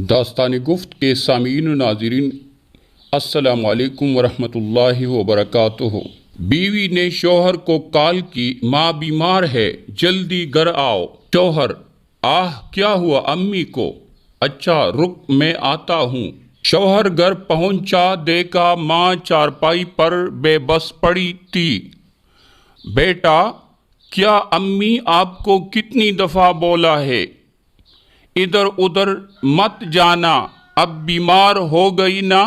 داستان گفت کے سامعین و ناظرین، السلام علیکم ورحمۃ اللہ وبرکاتہ۔ بیوی نے شوہر کو کال کی، ماں بیمار ہے، جلدی گھر آؤ۔ شوہر: آہ کیا ہوا امی کو؟ اچھا رک میں آتا ہوں۔ شوہر گھر پہنچا، دیکھا ماں چارپائی پر بے بس پڑی تھی۔ بیٹا کیا امی آپ کو کتنی دفعہ بولا ہے ادھر ادھر مت جانا، اب بیمار ہو گئی نا؟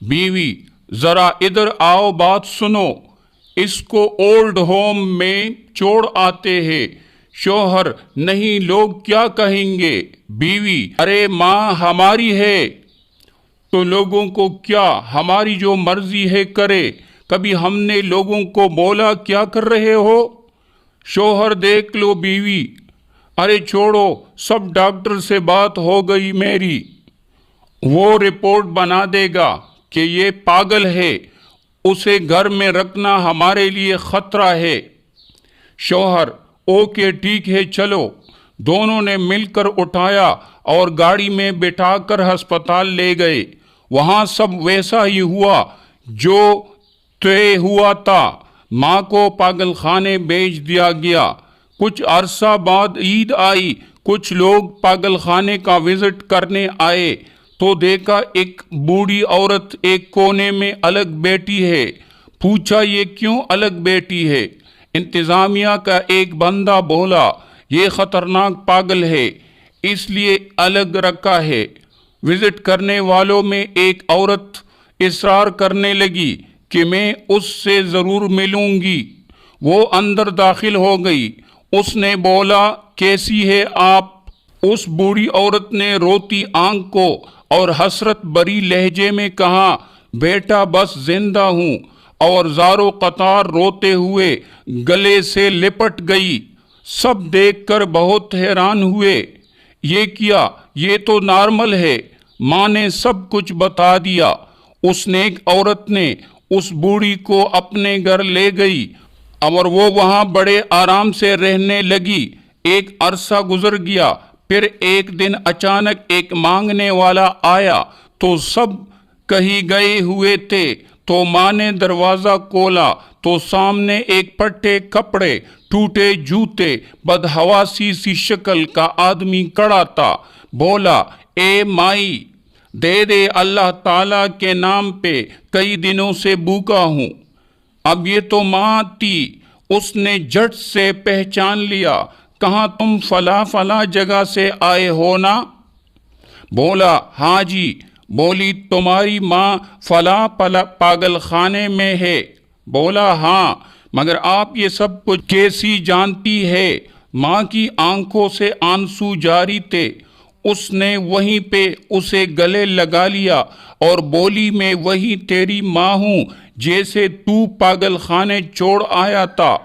بیوی: ذرا ادھر آؤ، بات سنو، اس کو اولڈ ہوم میں چھوڑ آتے ہیں۔ شوہر: نہیں، لوگ کیا کہیں گے؟ بیوی: ارے ماں ہماری ہے تو لوگوں کو کیا، ہماری جو مرضی ہے کرے، کبھی ہم نے لوگوں کو بولا کیا کر رہے ہو؟ شوہر: دیکھ لو بیوی۔ ارے چھوڑو، سب ڈاکٹر سے بات ہو گئی میری، وہ رپورٹ بنا دے گا کہ یہ پاگل ہے، اسے گھر میں رکھنا ہمارے لیے خطرہ ہے۔ شوہر: اوکے ٹھیک ہے چلو۔ دونوں نے مل کر اٹھایا اور گاڑی میں بٹھا کر ہسپتال لے گئے۔ وہاں سب ویسا ہی ہوا جو طے ہوا تھا، ماں کو پاگل خانے بھیج دیا گیا۔ کچھ عرصہ بعد عید آئی، کچھ لوگ پاگل خانے کا وزٹ کرنے آئے تو دیکھا ایک بوڑھی عورت ایک کونے میں الگ بیٹھی ہے۔ پوچھا یہ کیوں الگ بیٹھی ہے؟ انتظامیہ کا ایک بندہ بولا یہ خطرناک پاگل ہے اس لیے الگ رکھا ہے۔ وزٹ کرنے والوں میں ایک عورت اصرار کرنے لگی کہ میں اس سے ضرور ملوں گی۔ وہ اندر داخل ہو گئی۔ اس نے بولا کیسی ہے آپ؟ اس بوڑھی عورت نے روتی آنکھ کو اور حسرت بھری لہجے میں کہا بیٹا بس زندہ ہوں، اور زاروں قطار روتے ہوئے گلے سے لپٹ گئی۔ سب دیکھ کر بہت حیران ہوئے۔ یہ کیا، یہ تو نارمل ہے۔ ماں نے سب کچھ بتا دیا۔ اس نیک عورت نے اس بوڑھی کو اپنے گھر لے گئی اور وہ وہاں بڑے آرام سے رہنے لگی۔ ایک عرصہ گزر گیا، پھر ایک دن اچانک ایک مانگنے والا آیا تو سب کہیں گئے ہوئے تھے، تو ماں نے دروازہ کھولا تو سامنے ایک پھٹے کپڑے، ٹوٹے جوتے، بدحواسی سی شکل کا آدمی کھڑا تھا۔ بولا اے مائی دے دے اللہ تعالیٰ کے نام پہ، کئی دنوں سے بھوکا ہوں۔ اب یہ تو ماں تھی، اس نے جھٹ سے پہچان لیا، کہاں تم فلاں جگہ سے آئے ہو نا؟ بولا ہاں جی۔ بولی تمہاری ماں فلاں پاگل خانے میں ہے؟ بولا ہاں، مگر آپ یہ سب کچھ کیسی جانتی ہے؟ ماں کی آنکھوں سے آنسو جاری تھے۔ اس نے وہیں پہ اسے گلے لگا لیا اور بولی میں وہی تیری ماں ہوں جیسے تو پاگل خانے چھوڑ آیا تھا۔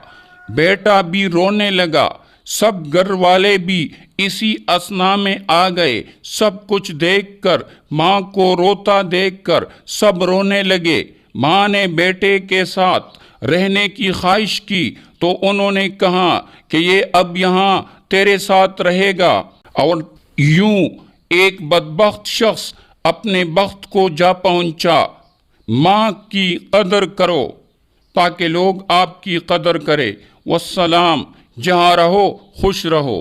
بیٹا بھی رونے لگا۔ سب گھر والے بھی اسی اثنا میں آ گئے۔ سب کچھ دیکھ کر، ماں کو روتا دیکھ کر سب رونے لگے۔ ماں نے بیٹے کے ساتھ رہنے کی خواہش کی تو انہوں نے کہا کہ یہ اب یہاں تیرے ساتھ رہے گا، اور یوں ایک بدبخت شخص اپنے بخت کو جا پہنچا۔ ماں کی قدر کرو تاکہ لوگ آپ کی قدر کریں۔ والسلام، جہاں رہو خوش رہو۔